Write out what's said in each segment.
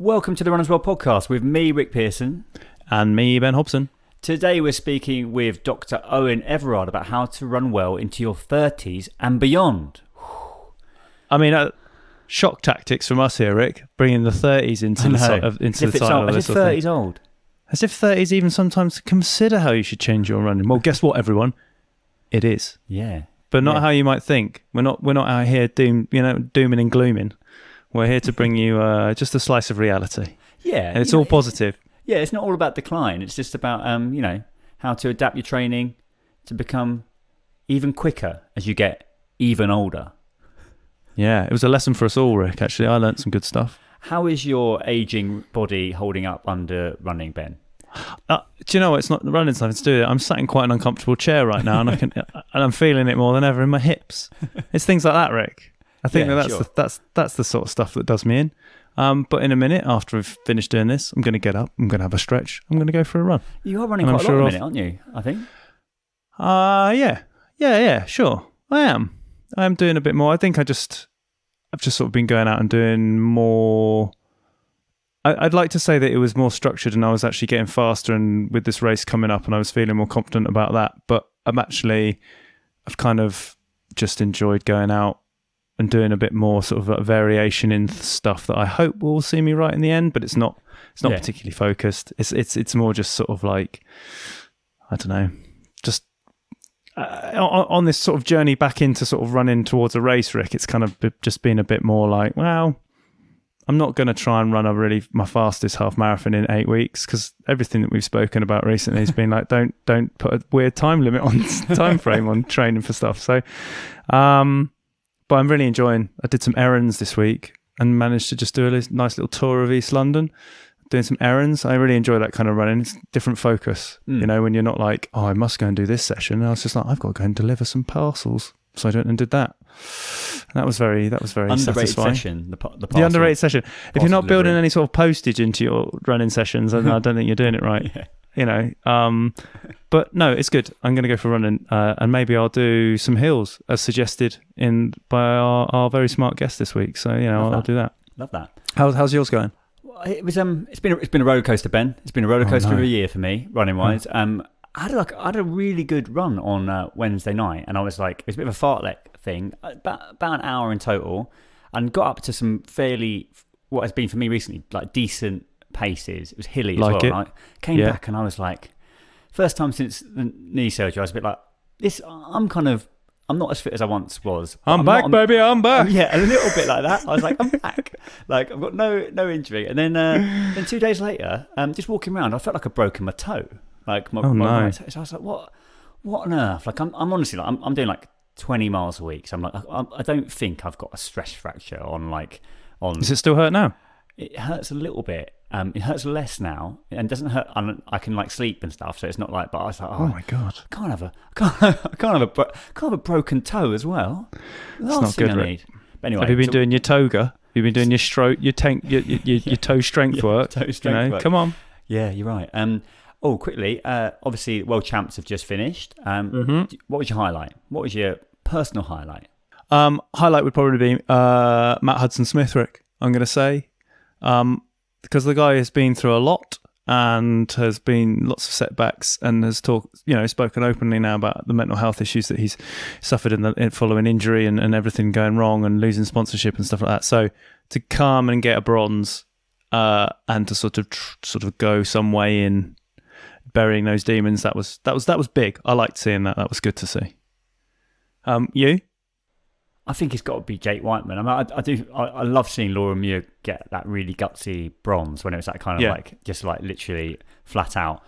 Welcome to the Run As Well podcast with me, Rick Pearson. And me, Ben Hobson. Today we're speaking with Dr. Eoin Everard about how to run well into your 30s and beyond. I mean, shock tactics from us here, Rick, bringing the 30s into the title of this. As if 30's old. As if 30s even sometimes consider how you should change your running. Well, guess what, everyone? It is. Yeah. But not how you might think. We're not out here dooming and glooming. We're here to bring you just a slice of reality. Yeah. And it's all positive. Yeah, it's not all about decline. It's just about how to adapt your training to become even quicker as you get even older. Yeah, it was a lesson for us all, Rick, actually. I learnt some good stuff. How is your aging body holding up under running, Ben? Do you know what? It's not running's nothing to do with it. I'm sat in quite an uncomfortable chair right now, and I'm feeling it more than ever in my hips. It's things like that, Rick. I think that's the sort of stuff that does me in. But in a minute, after we've finished doing this, I'm going to get up. I'm going to have a stretch. I'm going to go for a run. You are running quite a lot in a minute, aren't you? I think. Yeah. Sure, I am. I am doing a bit more. I think I've just sort of been going out and doing more. I'd like to say that it was more structured and I was actually getting faster, and with this race coming up and I was feeling more confident about that. But I've kind of just enjoyed going out and doing a bit more sort of a variation in stuff that I hope will see me right in the end, but it's not particularly focused. It's more just sort of like, I don't know, just on this sort of journey back into sort of running towards a race, Rick. It's kind of just been a bit more like, well, I'm not going to try and run my fastest half marathon in 8 weeks, because everything that we've spoken about recently has been like, don't put a weird time limit on time frame on training for stuff. So, but I'm really enjoying. I did some errands this week and managed to just do a nice little tour of East London, doing some errands. I really enjoy that kind of running. It's different focus, when you're not like, oh, I must go and do this session. And I was just like, I've got to go and deliver some parcels. So I went and did that. And that was very underrated satisfying. Session, the underrated session. If you're not building any sort of postage into your running sessions, then I don't think you're doing it right. Yeah. But no, it's good. I'm going to go for running, and maybe I'll do some hills as suggested by our very smart guest this week. So I'll do that. Love that. How's yours going? Well, it's been a roller coaster, Ben. It's been a roller coaster of a year for me, running wise. I had a really good run on Wednesday night, and I was like, it was a bit of a fartlek thing, about an hour in total, and got up to some fairly, what has been for me recently, like decent paces. It was hilly as well. Right? Came back and I was like, first time since the knee surgery, I was a bit like, I'm not as fit as I once was. I'm back, baby, I'm back. Yeah, a little bit like that. I was like, I'm back. Like, I've got no injury. And then 2 days later, just walking around, I felt like I'd broken my toe. Like my right toe. So I was like, what on earth? Like, I'm honestly like, I'm doing like 20 miles a week. So I'm like, I don't think I've got a stress fracture on. Does it still hurt now? It hurts a little bit. It hurts less now, and doesn't hurt. I can like sleep and stuff, so it's not like. But I was like, oh my god, I can't have a broken toe as well. That's not good, Rick. But anyway, have you been doing your toga? Have you been doing your stroke, your toe strength work? Toe strength work. Come on. Yeah, you're right. Quickly. Obviously, World Champs have just finished. What was your highlight? What was your personal highlight? Highlight would probably be Matt Hudson-Smith, Rick. I'm going to say. Because the guy has been through a lot and has been lots of setbacks, and has spoken openly now about the mental health issues that he's suffered in following injury and everything going wrong and losing sponsorship and stuff like that. So to come and get a bronze and to sort of go some way in burying those demons, that was big. I liked seeing that. That was good to see. You? I think it's got to be Jake Whiteman. I mean, I love seeing Laura Muir get that really gutsy bronze when it was that kind of like just like literally flat out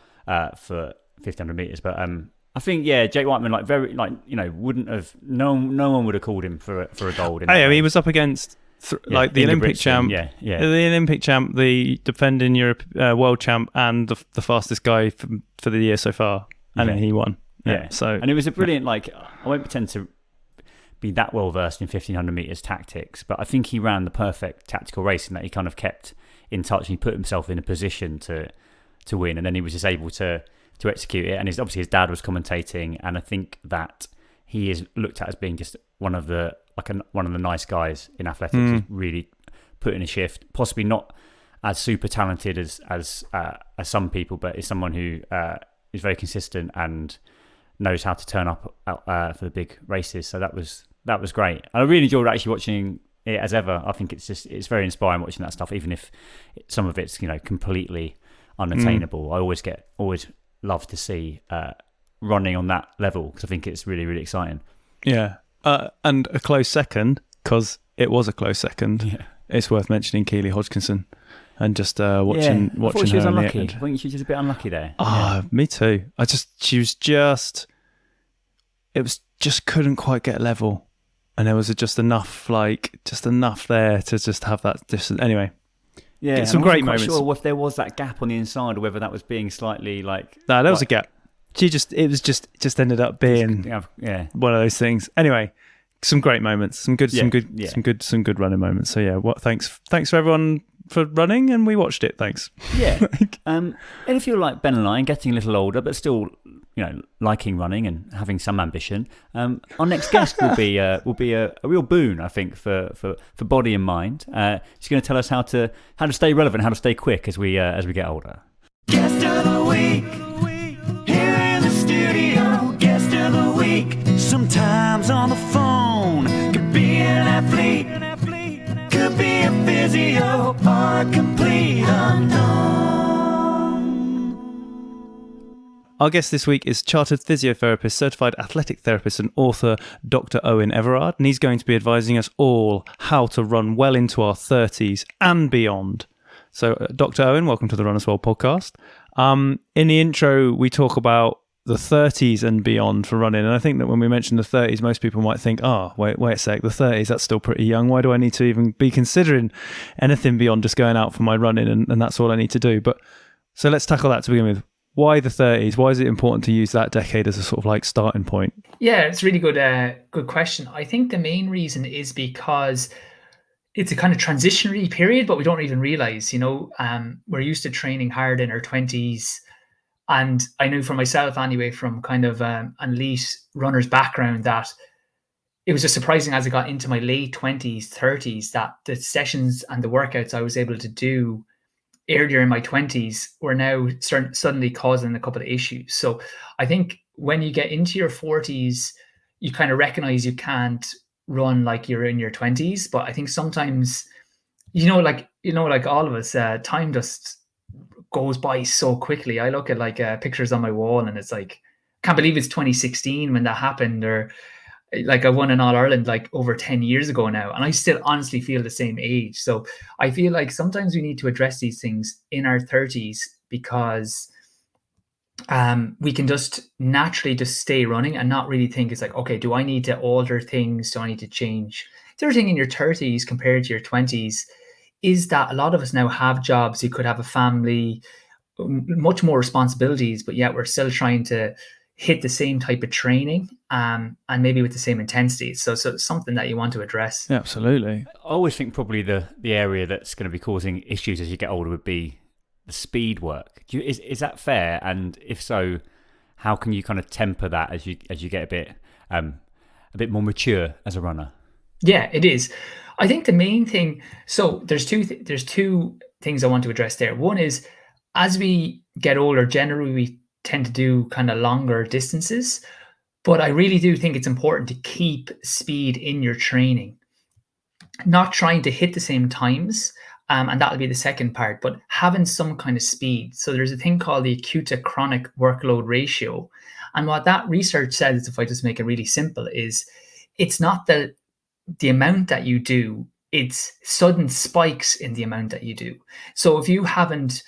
for 1500 meters. But I think Jake Whiteman like very like wouldn't have no one would have called him for a gold. He was up against the Olympic champ, the Olympic champ, the defending world champ, and the fastest guy for the year so far, and then he won. And it was a brilliant I won't pretend to be that well versed in 1500 meters tactics, but I think he ran the perfect tactical race in that he kind of kept in touch and he put himself in a position to win, and then he was just able to execute it. And obviously his dad was commentating, and I think that he is looked at as being just one of the nice guys in athletics. He's really put in a shift, possibly not as super talented as some people, but is someone who is very consistent and knows how to turn up for the big races. So that was great. And I really enjoyed actually watching it as ever. I think it's very inspiring watching that stuff, even if some of it's completely unattainable. I always love to see running on that level, because I think it's really, really exciting. Yeah, and a close second, because it was a close second. Yeah. It's worth mentioning Keely Hodgkinson, and just watching I thought she was her unlucky. in the I think she was just a bit unlucky there. Me too. She was just couldn't quite get level, and there was just enough there to just have that distance. Anyway, yeah, some great moments. Sure if there was that gap on the inside, or whether that was being slightly like. No, there was a gap. It just ended up being one of those things. Anyway, some great moments, some good running moments. So yeah, thanks for everyone for running, and we watched it. Thanks. Yeah. And if you're like Ben and I, getting a little older, but still, liking running and having some ambition, our next guest will be a real boon, I think, for body and mind. She's going to tell us how to stay relevant, how to stay quick as we get older. Guest of the week. Here in the studio, guest of the week. Sometimes on the phone, could be an athlete, could be a physio, or a complete unknown. Our guest this week is chartered physiotherapist, certified athletic therapist and author Dr. Eoin Everard, and he's going to be advising us all how to run well into our 30s and beyond. So, Dr. Eoin, welcome to the Runners World podcast. In the intro, we talk about the 30s and beyond for running, and I think that when we mention the 30s, most people might think, wait a sec, the 30s, that's still pretty young. Why do I need to even be considering anything beyond just going out for my running, and that's all I need to do? But so let's tackle that to begin with. Why the 30s? Why is it important to use that decade as a sort of like starting point? Yeah, it's a really good question. I think the main reason is because it's a kind of transitionary period, but we don't even realize, we're used to training hard in our 20s. And I know for myself anyway, from kind of an elite runner's background, that it was just surprising as I got into my late 20s, 30s, that the sessions and the workouts I was able to do earlier in my 20s were now suddenly causing a couple of issues. So I think when you get into your 40s, you kind of recognize you can't run like you're in your 20s. But I think sometimes, like all of us, time just goes by so quickly. I look at pictures on my wall, and it's like, can't believe it's 2016 when that happened, or like I won an All-Ireland like over 10 years ago now, and I still honestly feel the same age. So I feel like sometimes we need to address these things in our 30s, because we can just naturally just stay running and not really think it's like, okay, do I need to alter things? Do I need to change? The other thing in your 30s compared to your 20s is that a lot of us now have jobs. You could have a family, much more responsibilities, but yet we're still trying to hit the same type of training, and maybe with the same intensity. So it's something that you want to address. Yeah, absolutely. I always think probably the area that's going to be causing issues as you get older would be the speed work. Is that fair? And if so, how can you kind of temper that as you get a bit more mature as a runner? Yeah, it is. I think the main thing. So there's two things I want to address there. One is, as we get older, generally we tend to do kind of longer distances, but I really do think it's important to keep speed in your training, not trying to hit the same times. And that'll be the second part, but having some kind of speed. So there's a thing called the acute to chronic workload ratio. And what that research says, if I just make it really simple, is it's not the amount that you do, it's sudden spikes in the amount that you do. So if you haven't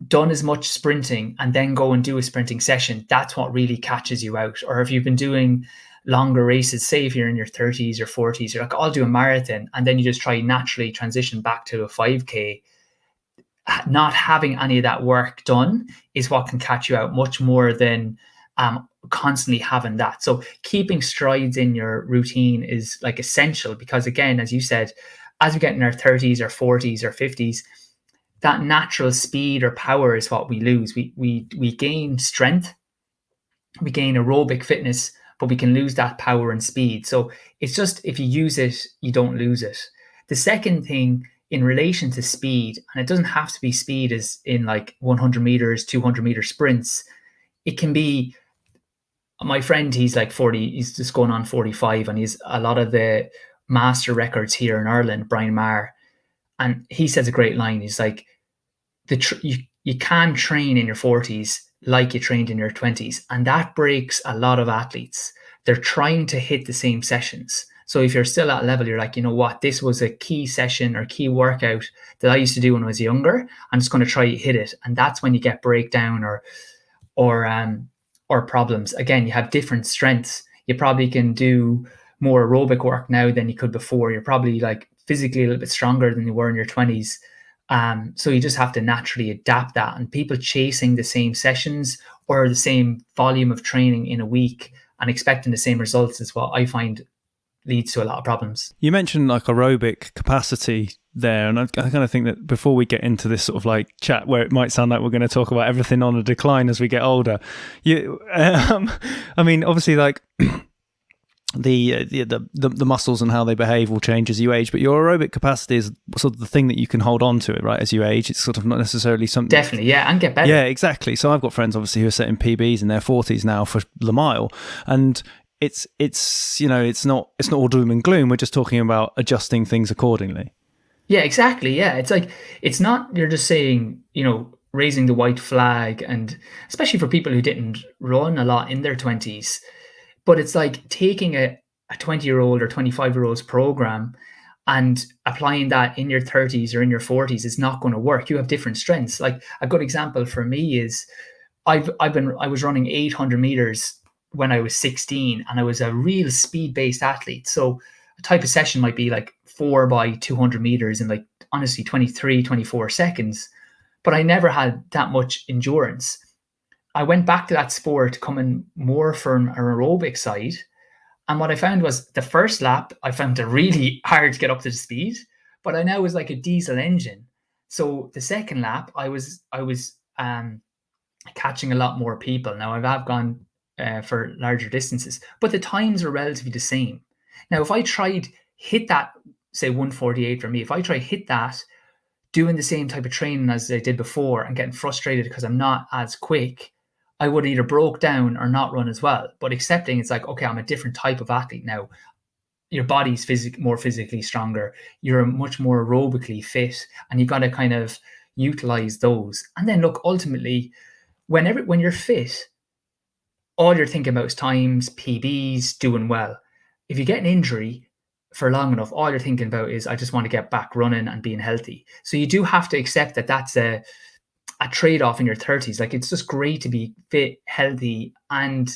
done as much sprinting and then go and do a sprinting session, that's what really catches you out. Or if you've been doing longer races, say if you're in your 30s or 40s, you're like, I'll do a marathon, and then you just try naturally transition back to a 5K. Not having any of that work done is what can catch you out much more than constantly having that. So keeping strides in your routine is like essential, because again, as you said, as we get in our 30s or 40s or 50s, that natural speed or power is what we lose. We gain strength, we gain aerobic fitness, but we can lose that power and speed. So it's just, if you use it, you don't lose it. The second thing in relation to speed, and it doesn't have to be speed as in like 100 meters, 200-meter sprints. It can be, my friend, he's like 40, he's just going on 45, and he's a lot of the master records here in Ireland, Brian Maher. And he says a great line. He's like, you can train in your 40s like you trained in your 20s. And that breaks a lot of athletes. They're trying to hit the same sessions. So if you're still at a level, you're like, you know what, this was a key session or key workout that I used to do when I was younger. I'm just going to try to hit it. And that's when you get breakdown or problems. Again, you have different strengths. You probably can do more aerobic work now than you could before. You're probably like physically a little bit stronger than you were in your 20s. So you just have to naturally adapt that. And people chasing the same sessions or the same volume of training in a week and expecting the same results is what I find leads to a lot of problems. You mentioned like aerobic capacity there, and I kind of think that before we get into this sort of like chat where it might sound like we're going to talk about everything on a decline as we get older, I mean, obviously, like the muscles and how they behave will change as you age, but your aerobic capacity is sort of the thing that you can hold on to it, right? As you age, it's sort of not necessarily something. Definitely, yeah, and get better. Yeah, exactly. So I've got friends obviously who are setting PBs in their 40s now for the mile, and it's you know, it's not all doom and gloom. We're just talking about adjusting things accordingly. Yeah, exactly. Yeah, it's like, it's not, you're just saying, you know, raising the white flag, and especially for people who didn't run a lot in their 20s. But it's like taking a 20-year-old or 25-year-old's program and applying that in your 30s or in your 40s is not going to work. You have different strengths. Like a good example for me is I was running 800 meters when I was 16, and I was a real speed-based athlete. So a type of session might be like 4 by 200 meters in like, honestly, 23, 24 seconds. But I never had that much endurance. I went back to that sport coming more from an aerobic side. And what I found was the first lap, I found it really hard to get up to the speed, but I now was like a diesel engine. So the second lap, I was catching a lot more people. Now I've gone for larger distances, but the times are relatively the same. Now, if I tried hit that, say 148 for me, if I try hit that, doing the same type of training as I did before and getting frustrated because I'm not as quick, I would either broke down or not run as well. But accepting it's like, okay, I'm a different type of athlete now. Your body's more physically stronger. You're much more aerobically fit, and you got to kind of utilize those. And then look, ultimately, when you're fit, all you're thinking about is times, PBs, doing well. If you get an injury for long enough, all you're thinking about is, I just want to get back running and being healthy. So you do have to accept that that's a trade-off in your 30s. Like, it's just great to be fit, healthy, and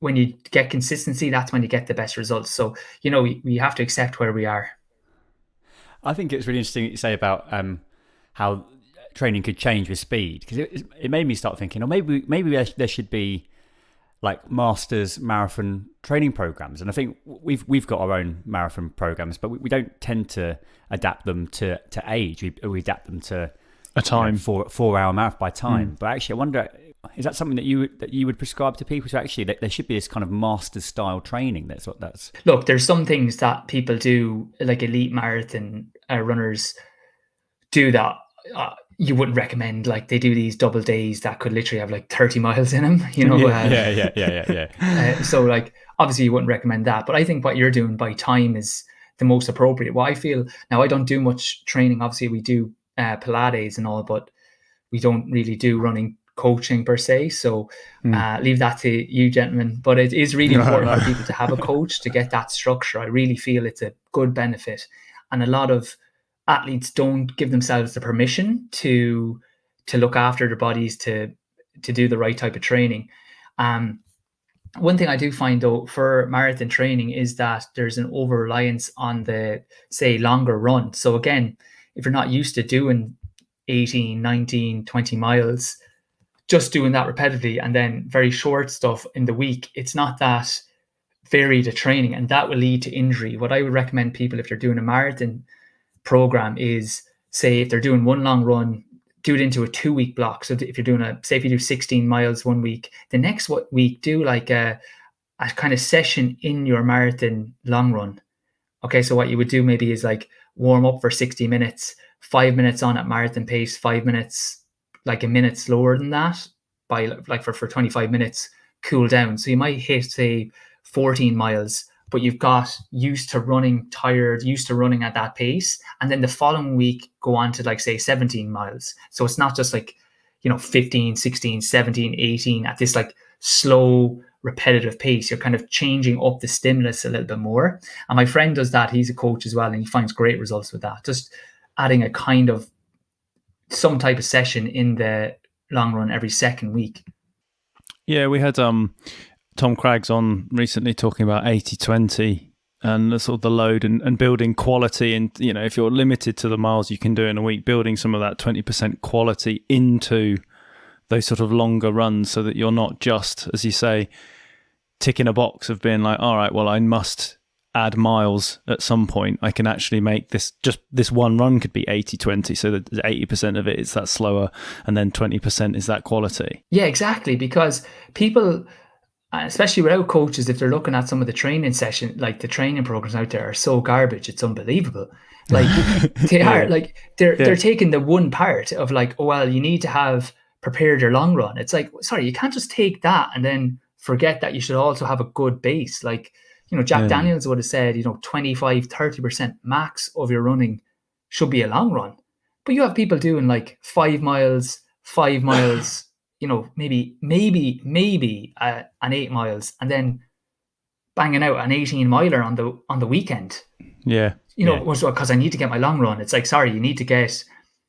when you get consistency, that's when you get the best results. So, you know, we have to accept where we are. I think it's really interesting what you say about how training could change with speed, because it made me start thinking, maybe there should be like masters marathon training programs. And I think we've got our own marathon programs, but we don't tend to adapt them to age. We adapt them to a time, 4 hour marathon by time. But actually, I wonder, is that something that you would prescribe to people? So actually, there should be this kind of master style training. That's look. There's some things that people do, like elite marathon runners do that you wouldn't recommend. Like, they do these double days that could literally have like 30 miles in them. You know. Yeah. So like, obviously, you wouldn't recommend that. But I think what you're doing by time is the most appropriate. What I feel now, I don't do much training. Obviously, we do Pilates and all, but we don't really do running coaching per se. So leave that to you gentlemen. But it is really important for people to have a coach to get that structure. I really feel it's a good benefit. And a lot of athletes don't give themselves the permission to look after their bodies, to do the right type of training. One thing I do find though for marathon training is that there's an over-reliance on the, say, longer run. So again, if you're not used to doing 18, 19, 20 miles, just doing that repetitively and then very short stuff in the week, it's not that varied a training, and that will lead to injury. What I would recommend people, if they're doing a marathon program, is, say, if they're doing one long run, do it into a 2-week block. So if you're doing if you do 16 miles one week, the next week do like a kind of session in your marathon long run. Okay, so what you would do maybe is like warm up for 60 minutes, 5 minutes on at marathon pace, 5 minutes, like a minute slower than that, by like for 25 minutes, cool down. So you might hit, say, 14 miles, but you've got used to running tired, used to running at that pace. And then the following week, go on to like, say, 17 miles. So it's not just like, 15, 16, 17, 18 at this like slow, repetitive pace. You're kind of changing up the stimulus a little bit more. And my friend does that. He's a coach as well, and he finds great results with that. Just adding a kind of some type of session in the long run every second week. Yeah, we had Tom Craggs on recently talking about 80-20 and the sort of the load and building quality. And, if you're limited to the miles you can do in a week, building some of that 20% quality into those sort of longer runs, so that you're not just, as you say, ticking a box of being like, all right, well, I must add miles at some point. I can actually make this one run could be 80-20, so that 80% of it is that slower and then 20% is that quality. Yeah, exactly. Because people, especially without coaches, if they're looking at some of the training session, like the training programs out there are so garbage, it's unbelievable. Like they are like they're taking the one part of like, oh well, you need to have prepared your long run. It's like, sorry, you can't just take that and then forget that you should also have a good base. Like, Jack Daniels would have said, 25, 30% max of your running should be a long run. But you have people doing like 5 miles, maybe an 8 miles, and then banging out an 18 miler on the weekend. Yeah. Because I need to get my long run. It's like, sorry, you need to get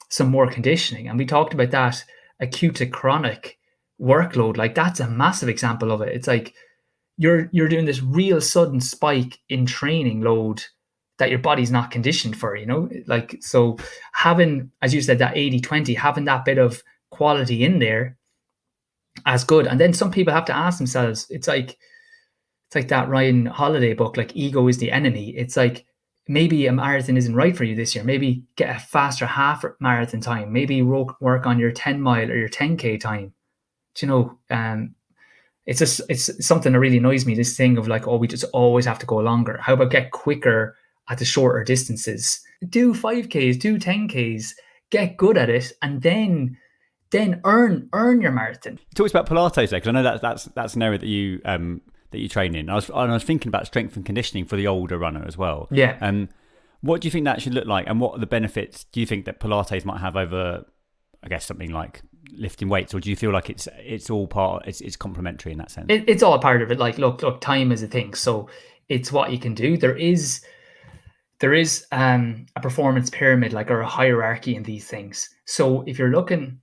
some more conditioning. And we talked about that acute to chronic workload. Like, that's a massive example of it. It's like you're doing this real sudden spike in training load that your body's not conditioned for, like, so having, as you said, that 80-20, having that bit of quality in there as good. And then some people have to ask themselves, it's like that Ryan Holiday book, like Ego is the Enemy. It's like, maybe a marathon isn't right for you this year. Maybe get a faster half marathon time. Maybe work on your 10 mile or your 10K time. It's something that really annoys me, this thing of like, oh, we just always have to go longer. How about get quicker at the shorter distances? Do 5Ks, do 10Ks, get good at it, and then earn your marathon. Talk about Pilates there, because I know that's an area that you train in. I was thinking about strength and conditioning for the older runner as well. Yeah. What do you think that should look like, and what are the benefits do you think that Pilates might have over, I guess, something like lifting weights, or do you feel like it's all part, it's complementary in that sense? It's all part of it. Like, look, time is a thing, so it's what you can do. There is a performance pyramid, like, or a hierarchy in these things. So if you're looking,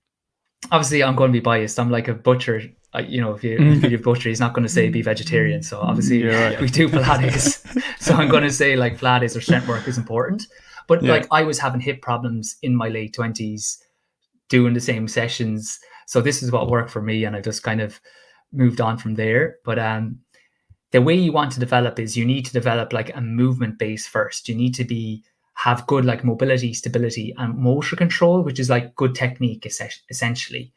obviously I'm going to be biased, I'm like a butcher. If you butcher, he's not going to say be vegetarian. So obviously we do Pilates. So I'm going to say like Pilates or strength work is important. But like, I was having hip problems in my late 20s doing the same sessions. So this is what worked for me. And I just kind of moved on from there. But the way you want to develop is you need to develop like a movement base first. You need to have good like mobility, stability, and motor control, which is like good technique essentially.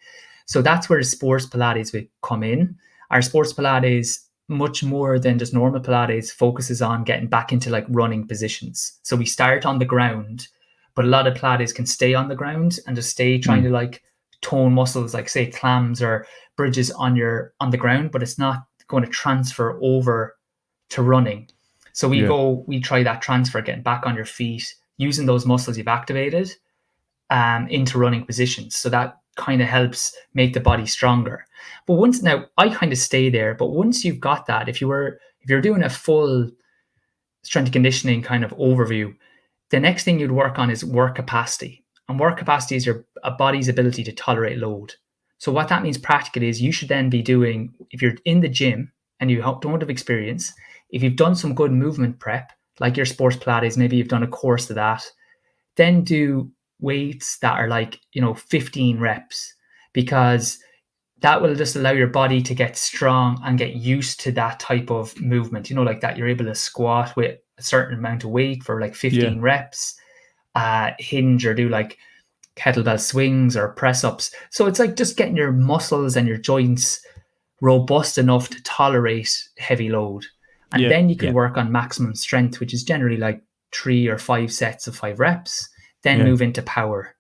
So that's where sports Pilates will come in. Our sports Pilates, much more than just normal Pilates, focuses on getting back into like running positions. So we start on the ground, but a lot of Pilates can stay on the ground and just stay trying to like tone muscles, like say clams or bridges on the ground, but it's not going to transfer over to running. So we try that transfer, getting back on your feet, using those muscles you've activated into running positions. So that kind of helps make the body stronger. But now I kind of stay there, but once you've got that, if you're doing a full strength and conditioning kind of overview, the next thing you'd work on is work capacity. And work capacity is your body's ability to tolerate load. So what that means practically is you should then be doing, if you're in the gym and you don't have experience, if you've done some good movement prep, like your sports Pilates, maybe you've done a course of that, then do weights that are like, 15 reps, because that will just allow your body to get strong and get used to that type of movement, like that you're able to squat with a certain amount of weight for like 15 reps, hinge or do like kettlebell swings or press ups. So it's like just getting your muscles and your joints robust enough to tolerate heavy load. And then you can work on maximum strength, which is generally like 3 or 5 sets of 5 reps. then move into power.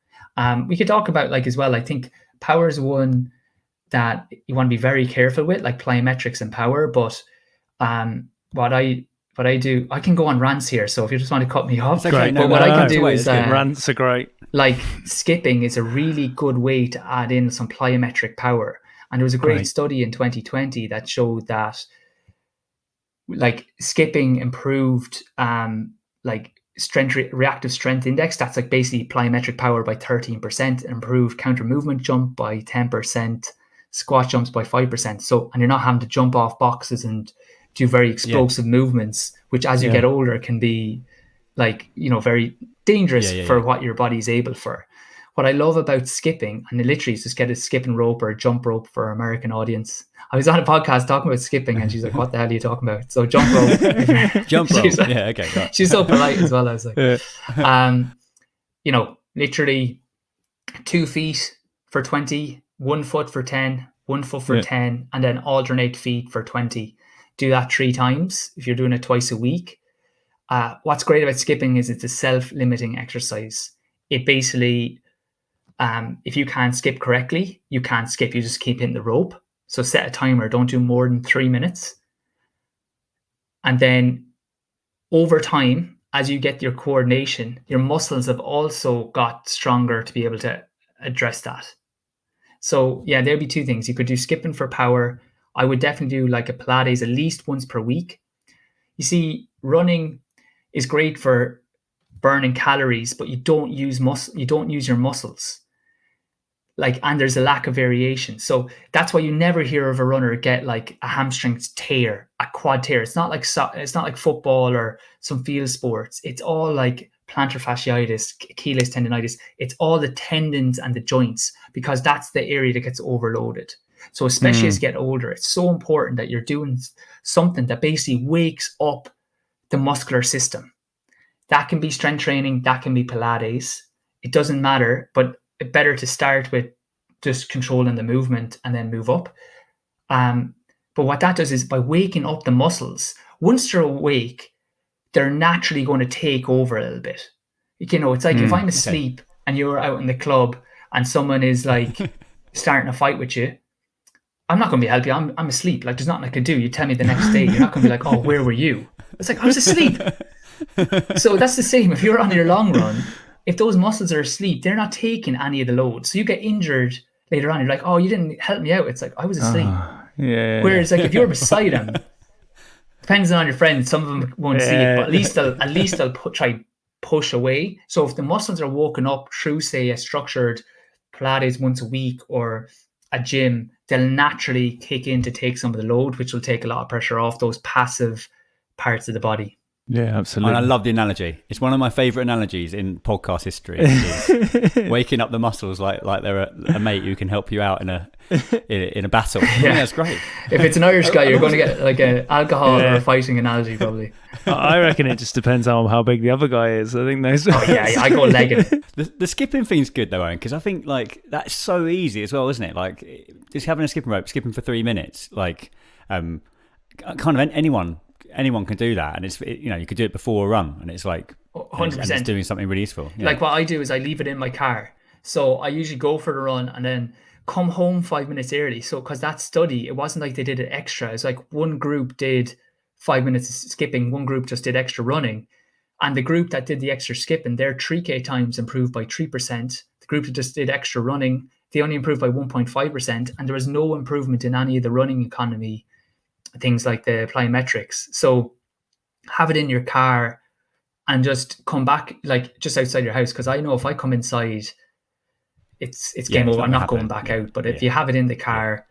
We could talk about like as well, I think power is one that you want to be very careful with, like plyometrics and power. But what I do, I can go on rants here. So if you just want to cut me off, okay. But what I can do is rants are great. Like skipping is a really good way to add in some plyometric power. And there was a great study in 2020 that showed that like skipping improved like reactive strength index. That's like basically plyometric power by 13%, improved counter movement jump by 10%, squat jumps by 5%. So, and you're not having to jump off boxes and do very explosive movements, which as you get older can be like, very dangerous for what your body's able for. What I love about skipping, and literally is just get a skipping rope or a jump rope for our American audience. I was on a podcast talking about skipping and she's like, what the hell are you talking about? So jump rope. Jump rope. Like, yeah, okay. Right. She's so polite as well. I was like, literally 2 feet for 20, 1 foot for 10, 1 foot for 10, and then alternate feet for 20. Do that 3 times if you're doing it twice a week. What's great about skipping is it's a self-limiting exercise. It basically, if you can't skip correctly, you can't skip. You just keep hitting the rope. So set a timer. Don't do more than 3 minutes. And then over time, as you get your coordination, your muscles have also got stronger to be able to address that. So yeah, there'd be 2 things. You could do skipping for power. I would definitely do like a Pilates at least once per week. You see, running is great for burning calories, but you don't use your muscles. Like, and there's a lack of variation. So that's why you never hear of a runner get like a hamstring tear, a quad tear. It's not like football or some field sports. It's all like plantar fasciitis, Achilles tendonitis. It's all the tendons and the joints, because that's the area that gets overloaded. So especially as you get older, it's so important that you're doing something that basically wakes up the muscular system. That can be strength training, that can be Pilates. It doesn't matter, but better to start with just controlling the movement and then move up. But what that does is by waking up the muscles, once they're awake, they're naturally going to take over a little bit. It's like if I'm asleep and you're out in the club and someone is like starting a fight with you, I'm not going to be helping you. I'm asleep. Like, there's nothing I can do. You tell me the next day, you're not going to be like, oh, where were you? It's like, I was asleep. So that's the same. If you're on your long run, if those muscles are asleep, they're not taking any of the load. So you get injured later on. You're like, oh, you didn't help me out. It's like, I was asleep. Whereas like if you're beside them, depends on your friends. Some of them won't see it, but at least they'll try push away. So if the muscles are woken up through, say, a structured Pilates once a week or a gym, they'll naturally kick in to take some of the load, which will take a lot of pressure off those passive parts of the body. Yeah, absolutely. And I love the analogy. It's one of my favourite analogies in podcast history. Is waking up the muscles like they're a mate who can help you out in a battle. Yeah, I think that's great. If it's an Irish guy, you're going to get like an alcohol or a fighting analogy probably. I reckon it just depends on how big the other guy is. I think those. Oh yeah, I go legging. The skipping thing's good though, Owen, because I think like that's so easy as well, isn't it? Like just having a skipping rope, skipping for 3 minutes, like kind of anyone can do that, and it's you could do it before a run, and it's like 100%. And it's doing something really useful. Yeah. Like what I do is I leave it in my car, so I usually go for the run and then come home 5 minutes early. So because that study, it wasn't like they did it extra. It's like one group did 5 minutes skipping, one group just did extra running, and the group that did the extra skipping, their 3K times improved by 3%. The group that just did extra running, they only improved by 1.5%, and there was no improvement in any of the running economy, things like the plyometrics. So have it in your car and just come back like just outside your house, because I know if I come inside, it's game over. I'm not going back out. But if you have it in the car,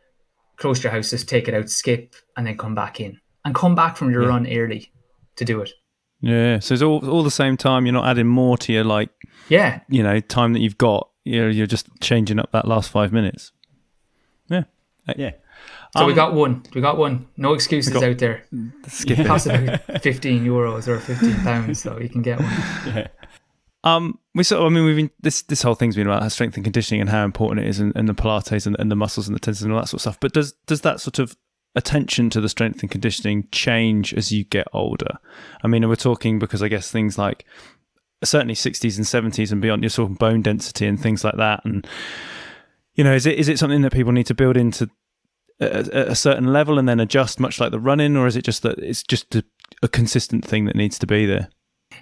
close to your house, just take it out, skip, and then come back in and come back from your run early to do it. Yeah, so it's all the same time. You're not adding more to your time that you've got. You're just changing up that last 5 minutes. Yeah. So we got one. No excuses out there. It costs about €15 or £15, so you can get one. Yeah. This whole thing's been about strength and conditioning and how important it is, and the Pilates and the muscles and the tendons and all that sort of stuff. But does that sort of attention to the strength and conditioning change as you get older? I mean, we're talking because I guess things like certainly 60s and 70s and beyond, you're talking bone density and things like that. And, you know, is it something that people need to build into a certain level and then adjust, much like the running, or is it just that it's just a consistent thing that needs to be there?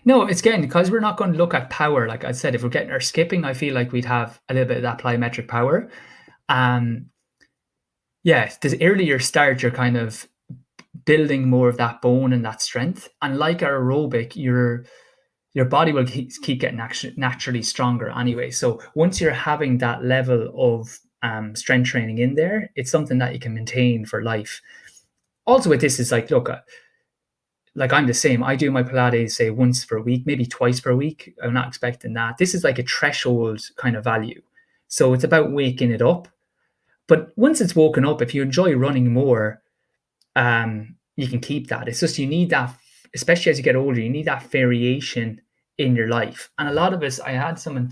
No, it's again, because we're not going to look at power. Like I said, if we're getting our skipping, I feel like we'd have a little bit of that plyometric power. The earlier you start, you're kind of building more of that bone and that strength. And like our aerobic, your body will keep getting naturally stronger anyway. So once you're having that level of strength training in there, it's something that you can maintain for life. Also with this is like, look, like I'm the same. I do my Pilates, say, once per week, maybe twice per week. I'm not expecting that. This is like a threshold kind of value. So it's about waking it up. But once it's woken up, if you enjoy running more, you can keep that. It's just you need that, especially as you get older, you need that variation in your life. And a lot of us, I had someone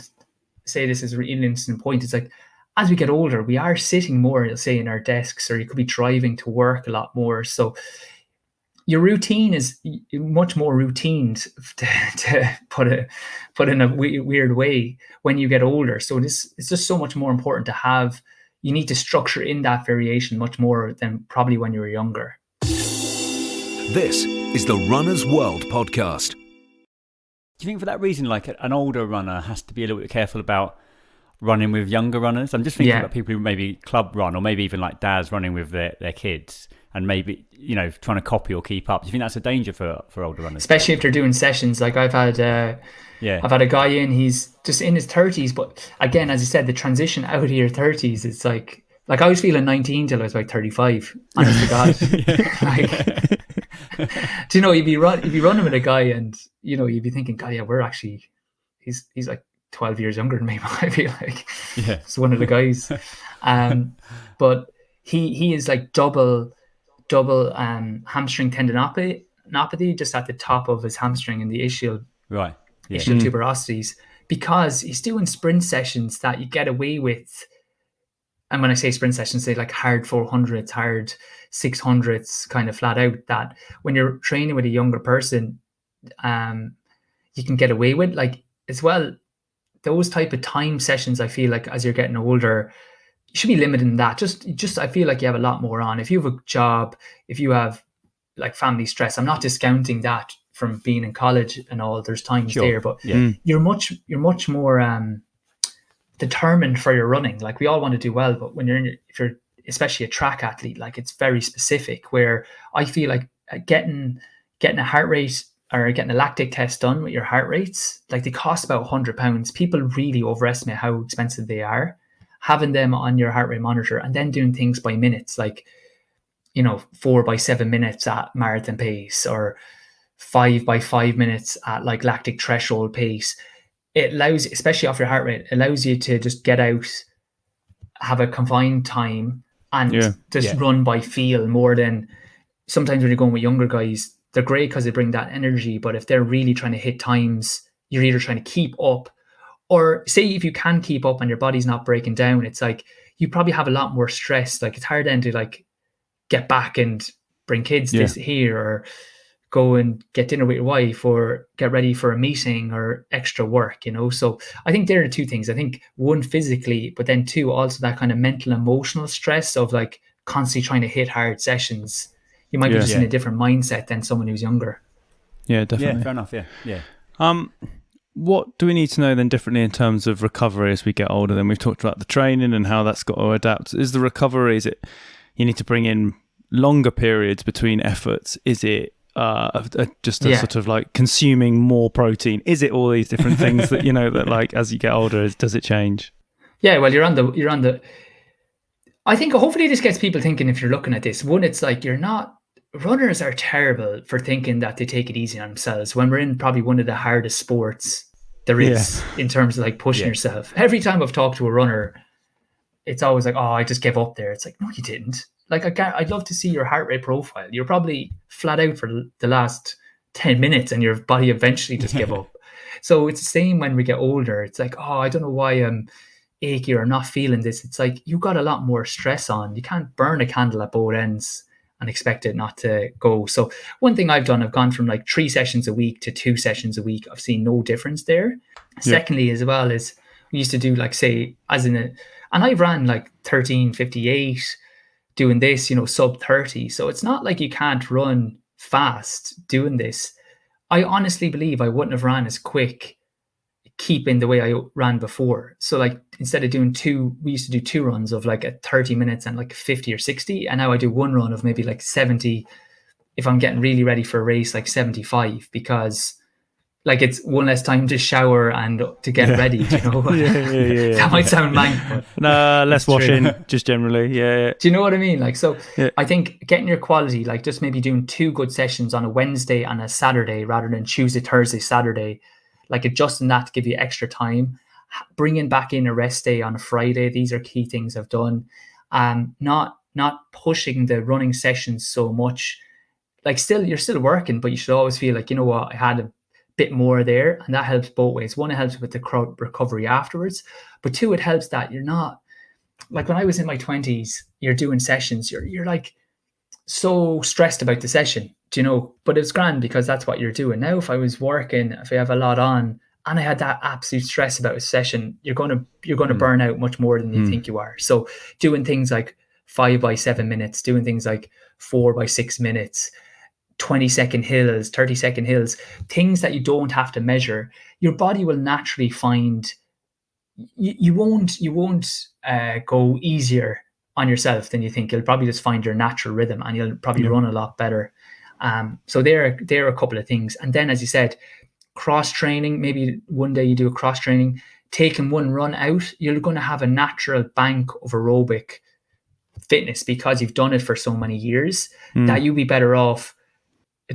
say this is a really interesting point. It's like, as we get older, we are sitting more, say, in our desks, or you could be driving to work a lot more. So your routine is much more routined, to put in a weird way, when you get older. So it's just so much more important to have. You need to structure in that variation much more than probably when you were younger. This is the Runner's World podcast. Do you think for that reason, like an older runner has to be a little bit careful about running with younger runners? I'm just thinking about people who maybe club run, or maybe even like dads running with their kids, and maybe, you know, trying to copy or keep up. Do you think that's a danger for older runners? Especially if they're doing sessions. Like I've had a guy in, he's just in his 30s, but again, as you said, the transition out of your 30s, it's like I was feeling 19 till I was like 35, honest to God. Like, do you know, you'd be running with a guy, and, you know, you'd be thinking, God, yeah, we're actually, he's like 12 years younger than me, I feel like. Yeah. It's one of the guys. But he is like double hamstring tendinopathy just at the top of his hamstring in the ischial tuberosities, because he's doing sprint sessions that you get away with. And when I say sprint sessions, say like hard 400s, hard 600s, kind of flat out, that when you're training with a younger person, you can get away with, like, as well, those type of time sessions. I feel like as you're getting older, you should be limited in that. Just I feel like you have a lot more on. If you have a job, if you have like family stress, I'm not discounting that from being in college and all. There's times there, but you're much more determined for your running. Like, we all want to do well, but when if you're especially a track athlete, like, it's very specific. Where I feel like getting a heart rate or getting a lactic test done with your heart rates, like, they cost about £100. People really overestimate how expensive they are. Having them on your heart rate monitor, and then doing things by minutes, like, you know, 4 by 7 minutes at marathon pace, or 5 by 5 minutes at like lactic threshold pace. It allows, especially off your heart rate, allows you to just get out, have a confined time, and run by feel more than sometimes when you're going with younger guys. They're great because they bring that energy, but if they're really trying to hit times, you're either trying to keep up, or say if you can keep up and your body's not breaking down, it's like you probably have a lot more stress. Like, it's hard then to like get back and bring kids this here, or go and get dinner with your wife, or get ready for a meeting or extra work, you know. So I think there are two things. I think one, physically, but then two, also that kind of mental, emotional stress of like constantly trying to hit hard sessions. You might be just in a different mindset than someone who's younger. Yeah, definitely. Yeah, fair enough. Yeah. What do we need to know then differently in terms of recovery as we get older? Then we've talked about the training and how that's got to adapt. Is the recovery, is it you need to bring in longer periods between efforts? Is it just a sort of like consuming more protein? Is it all these different things that, you know, that like as you get older, does it change? Yeah, well, you're on the I think hopefully this gets people thinking, if you're looking at this, one, it's like, runners are terrible for thinking that they take it easy on themselves when we're in probably one of the hardest sports there is in terms of like pushing yourself. Every time I've talked to a runner, it's always like, oh, I just gave up there. It's like, no, you didn't. Like, I'd love to see your heart rate profile. You're probably flat out for the last 10 minutes and your body eventually just gave up. So it's the same when we get older. It's like, oh, I don't know why I'm achy or not feeling this. It's like, you got a lot more stress on. You can't burn a candle at both ends. and expect it not to go. So one thing I've done, I've gone from like 3 sessions a week to 2 sessions a week. I've seen no difference there. Secondly, as well, is we used to do like, say, and I've ran like 13:58 doing this, sub 30. So it's not like you can't run fast doing this. I honestly believe I wouldn't have ran as quick keeping the way I ran before. So like instead of doing we used to do 2 runs of like 30 minutes and like 50 or 60. And now I do 1 run of maybe like 70. If I'm getting really ready for a race, like 75, because like it's one less time to shower and to get ready, yeah. That might sound mank, but less washing, just generally. Yeah. Do you know what I mean? Like, so I think getting your quality, like just maybe doing 2 good sessions on a Wednesday and a Saturday rather than Tuesday, Thursday, Saturday, like adjusting that to give you extra time, bringing back in a rest day on a Friday. These are key things I've done. Not pushing the running sessions so much. Like you're still working, but you should always feel like, you know what, I had a bit more there, and that helps both ways. One, it helps with the recovery afterwards, but 2, it helps that you're not like, when I was in my 20s, you're doing sessions, you're like so stressed about the session, but it's grand because that's what you're doing. Now if I was working, if I have a lot on and I had that absolute stress about a session, you're going to burn out much more than you think you are. So doing things like 5 by 7 minutes, doing things like 4 by 6 minutes, 20-second hills, 30-second hills, things that you don't have to measure, your body will naturally find. You won't go easier on yourself than you think. You'll probably just find your natural rhythm, and you'll probably run a lot better. So there are a couple of things. And then, as you said, cross training. Maybe one day you do a cross training, taking 1 run out, you're going to have a natural bank of aerobic fitness because you've done it for so many years that you'll be better off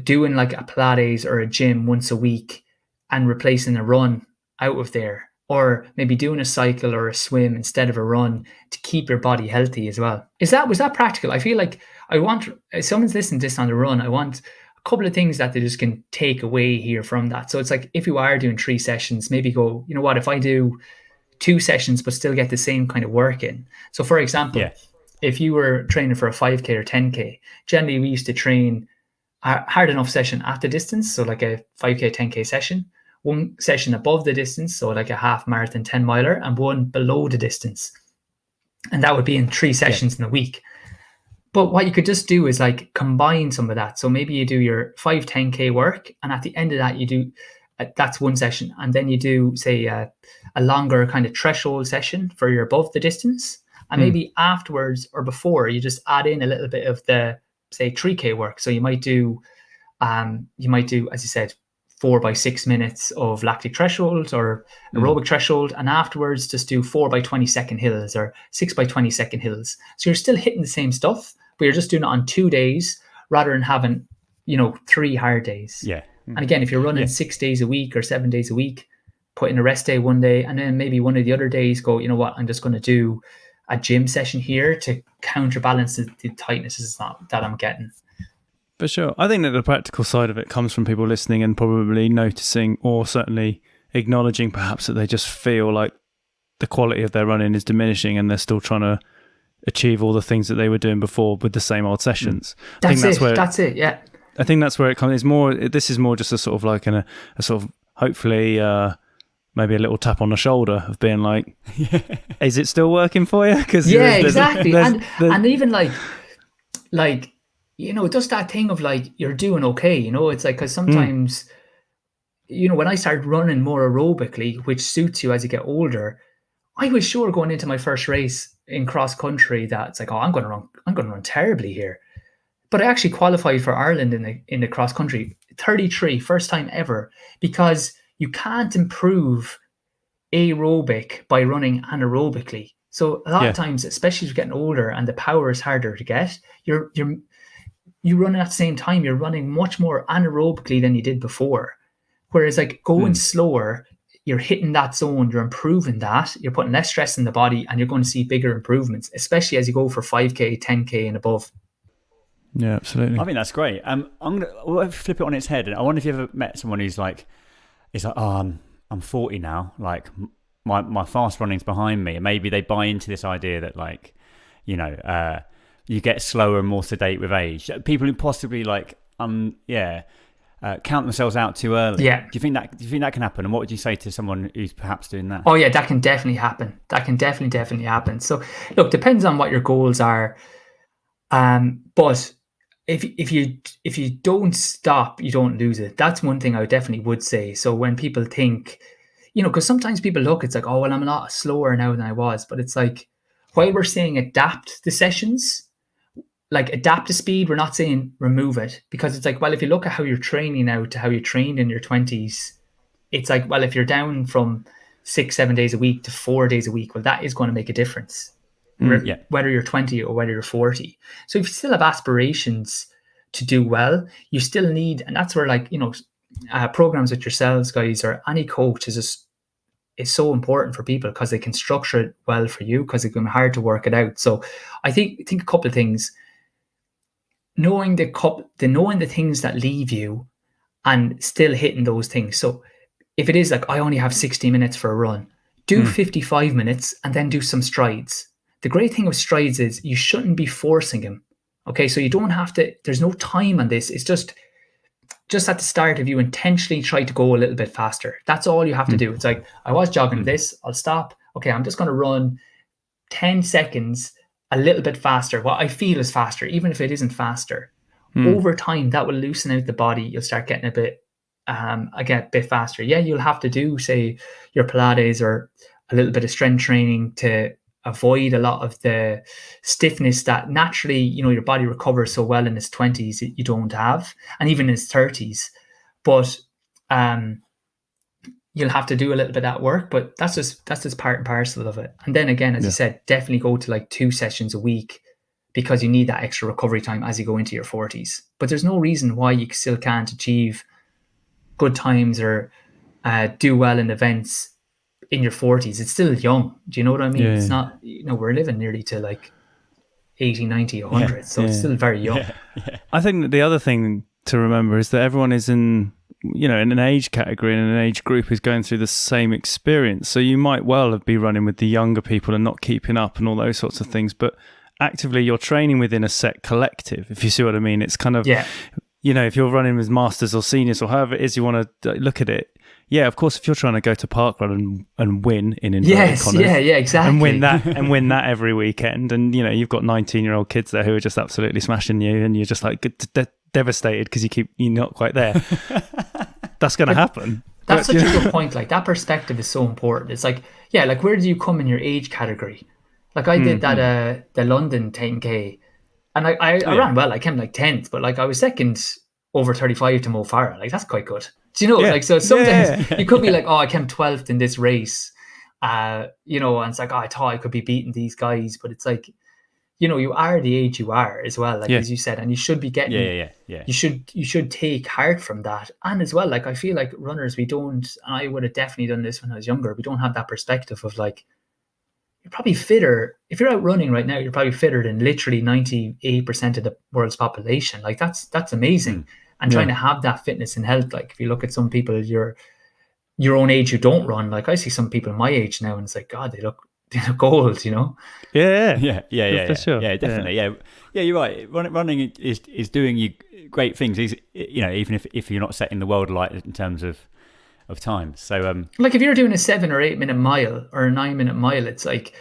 doing like a Pilates or a gym once a week and replacing a run out of there, or maybe doing a cycle or a swim instead of a run to keep your body healthy as well. Was that practical? I feel like if someone's listening to this on the run, I want a couple of things that they just can take away here from that. So it's like, if you are doing 3 sessions, maybe go, you know what, if I do 2 sessions but still get the same kind of work in. So for example, if you were training for a 5K or 10K, generally we used to train a hard enough session at the distance, so like a 5K, 10K session, 1 session above the distance, so like a half marathon 10 miler, and 1 below the distance. And that would be in 3 sessions in a week. But what you could just do is like combine some of that. So maybe you do your 5, 10K work, and at the end of that, you do, that's 1 session. And then you do, say, a longer kind of threshold session for your above the distance. And maybe afterwards or before, you just add in a little bit of the, say, 3K work. So you might do, as you said, 4 by 6 minutes of lactic threshold or aerobic threshold, and afterwards just do 4 by 20-second hills or 6 by 20-second hills. So you're still hitting the same stuff, but you're just doing it on 2 days rather than having, 3 hard days. Yeah. And again, if you're running 6 days a week or 7 days a week, put in a rest day one day, and then maybe one of the other days go, you know what, I'm just going to do a gym session here to counterbalance the tightnesses that I'm getting. For sure. I think that the practical side of it comes from people listening and probably noticing, or certainly acknowledging perhaps, that they just feel like the quality of their running is diminishing and they're still trying to achieve all the things that they were doing before with the same old sessions. That's it. Yeah. I think that's where it comes. This is more just a sort of like a sort of hopefully maybe a little tap on the shoulder of being like, is it still working for you? Because exactly. And even like just that thing of like, you're doing okay. It's like, because sometimes when I started running more aerobically, which suits you as you get older, I was sure going into my first race in cross country that it's like, oh, I'm going to run terribly here. But I actually qualified for Ireland in the cross country, 33, first time ever, because you can't improve aerobic by running anaerobically. So a lot of times, especially as you're getting older and the power is harder to get, you run at the same time, you're running much more anaerobically than you did before. Whereas like going slower, you're hitting that zone, you're improving that, you're putting less stress in the body, and you're going to see bigger improvements, especially as you go for 5K, 10K and above. Yeah, absolutely. I think that's great. We'll flip it on its head. And I wonder if you ever met someone who's like, oh, I'm 40 now. Like my fast running's behind me. And maybe they buy into this idea that like, you get slower and more sedate with age. People who possibly count themselves out too early. Yeah. Do you think that can happen? And what would you say to someone who's perhaps doing that? Oh yeah, that can definitely happen. That can definitely happen. So look, depends on what your goals are. But if you don't stop, you don't lose it. That's one thing I definitely would say. So when people think, because sometimes people look, it's like, oh well, I'm a lot slower now than I was. But it's like, while we're saying adapt the sessions, like adapt the speed, we're not saying remove it, because it's like, well, if you look at how you're training now to how you trained in your 20s, it's like, well, if you're down from 6-7 days a week to 4 days a week, well, that is going to make a difference, whether you're 20 or whether you're 40. So if you still have aspirations to do well, you still need, and that's where programs with yourselves, guys, or any coach is so important for people, because they can structure it well for you, because it can be hard to work it out. So I think a couple of things. Knowing the things that leave you and still hitting those things. So if it is like, I only have 60 minutes for a run, do 55 minutes and then do some strides. The great thing with strides is you shouldn't be forcing them. Okay, so you don't have to, there's no time on this. It's just at the start, if you intentionally try to go a little bit faster, that's all you have to do. It's like, I was jogging this, I'll stop. Okay, I'm just going to run 10 seconds a little bit faster, what I feel is faster, even if it isn't faster. Over time, that will loosen out the body. You'll start getting a bit faster. Yeah, you'll have to do, say, your Pilates or a little bit of strength training to avoid a lot of the stiffness that naturally, your body recovers so well in its 20s that you don't have, and even in its 30s. But you'll have to do a little bit of that work, but that's just part and parcel of it. And then again, as you said, definitely go to like 2 sessions a week, because you need that extra recovery time as you go into your 40s. But there's no reason why you still can't achieve good times or do well in events in your 40s. It's still young. Do you know what I mean? Yeah. It's not, we're living nearly to like 80, 90, 100. So it's still very young. Yeah. I think that the other thing to remember is that everyone is in an age category and an age group is going through the same experience. So you might well be running with the younger people and not keeping up and all those sorts of things, but actively you're training within a set collective, if you see what I mean. It's kind of, if you're running with masters or seniors or however it is you want to look at it. Yeah, of course, if you're trying to go to parkrun and win in inverted commas, exactly, and win that every weekend, and you've got 19-year-old kids there who are just absolutely smashing you, and you're just like devastated because you're not quite there. That's going to happen. That's such a good point. Like, that perspective is so important. It's like, where do you come in your age category? Like, I did that the London 10K, and I ran well. I came like 10th, but like I was second over 35 to Mo Farah. Like, that's quite good. Do you know? Like, so sometimes you could be like, oh, I came 12th in this race, and it's like, oh, I thought I could be beating these guys, but it's like, you are the age you are as well, like as you said, and you should be getting, you should take heart from that. And as well, like, I feel like runners, and I would have definitely done this when I was younger, we don't have that perspective of like, you're probably fitter if you're out running right now. You're probably fitter than literally 98% of the world's population. Like, that's amazing. And trying to have that fitness and health. Like, if you look at some people your own age who don't run, like I see some people my age now, and it's like, God, they look old, Yeah, for sure. Yeah, definitely. Yeah, you're right. Running is doing you great things. Even if you're not setting the world alight in terms of time. So like, if you're doing a 7 or 8 minute mile or a 9 minute mile, it's like,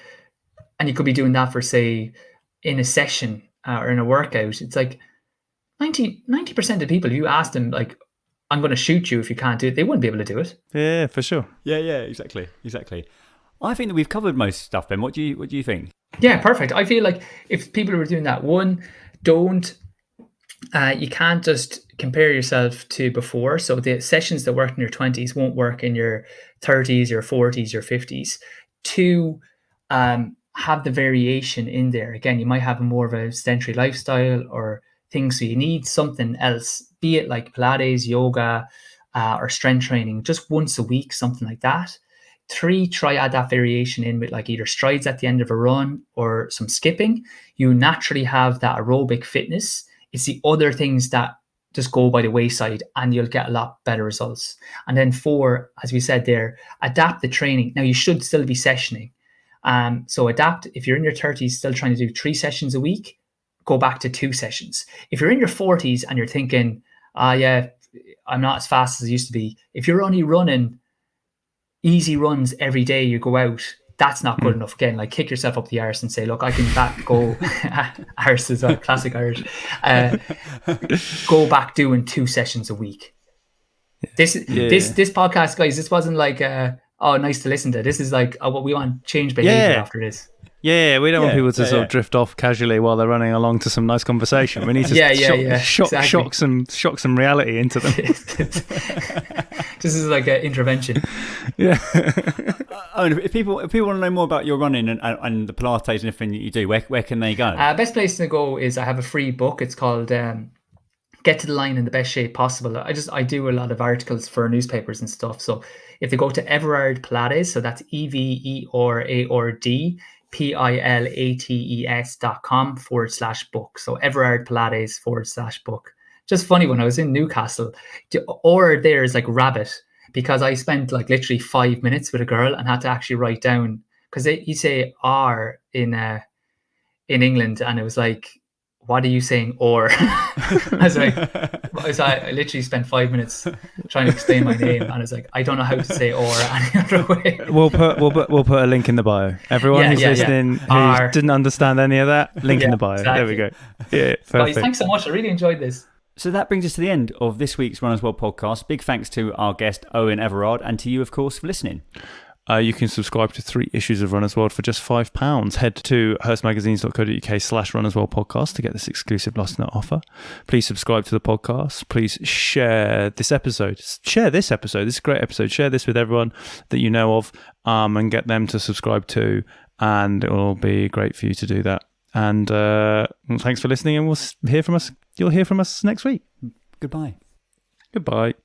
and you could be doing that for, say, in a session or in a workout, it's like 90% of people, you ask them like, I'm going to shoot you if you can't do it, they wouldn't be able to do it. Yeah, for sure. Yeah, exactly. I think that we've covered most stuff, Ben. What do you think? Yeah, perfect. I feel like if people were doing that, you can't just compare yourself to before. So the sessions that worked in your 20s won't work in your 30s, your 40s, your 50s. 2, have the variation in there. Again, you might have more of a sedentary lifestyle or things, so you need something else, be it like Pilates, yoga, or strength training, just once a week, something like that. 3, try add that variation in with like either strides at the end of a run or some skipping. You naturally have that aerobic fitness. It's the other things that just go by the wayside, and you'll get a lot better results. And then 4, as we said there, adapt the training. Now, you should still be sessioning. So adapt. If you're in your 30s, still trying to do 3 sessions a week, go back to 2 sessions. If you're in your 40s and you're thinking, yeah, I'm not as fast as I used to be. If you're only running easy runs every day you go out, that's not good enough. Again, like kick yourself up the arse and say, look, I can go arse is a classic Irish. Go back doing 2 sessions a week. This podcast, guys, this wasn't like nice to listen to. This is like what we want to change behavior after this. Yeah, we don't want people to sort of drift off casually while they're running along to some nice conversation. We need to shock some reality into them. This is like an intervention. Yeah. If people want to know more about your running and the Pilates and everything that you do, where can they go? Best place to go is I have a free book. It's called Get to the Line in the Best Shape Possible. I do a lot of articles for newspapers and stuff. So if they go to Everard Pilates, so that's EVERARD PILATES.com/book. So Everard Pilates /book. Just funny, when I was in Newcastle, or there is like rabbit, because I spent like literally 5 minutes with a girl and had to actually write down, because you say R in England, and it was like, what are you saying? Or I literally spent 5 minutes trying to explain my name, and I was like, I don't know how to say or any other way. We'll put a link in the bio. Everyone who's listening who didn't understand any of that, link in the bio. Exactly. There we go. Yeah, perfect. Guys, thanks so much. I really enjoyed this. So that brings us to the end of this week's Runners World podcast. Big thanks to our guest, Eoin Everard, and to you, of course, for listening. You can subscribe to 3 issues of Runners World for just £5. Head to hurstmagazines.co.uk/Runners World podcast to get this exclusive Lost Note offer. Please subscribe to the podcast. Please share this episode. This is a great episode. Share this with everyone that you know of, and get them to subscribe too. And it will be great for you to do that. And thanks for listening, and you'll hear from us next week. Goodbye. Goodbye.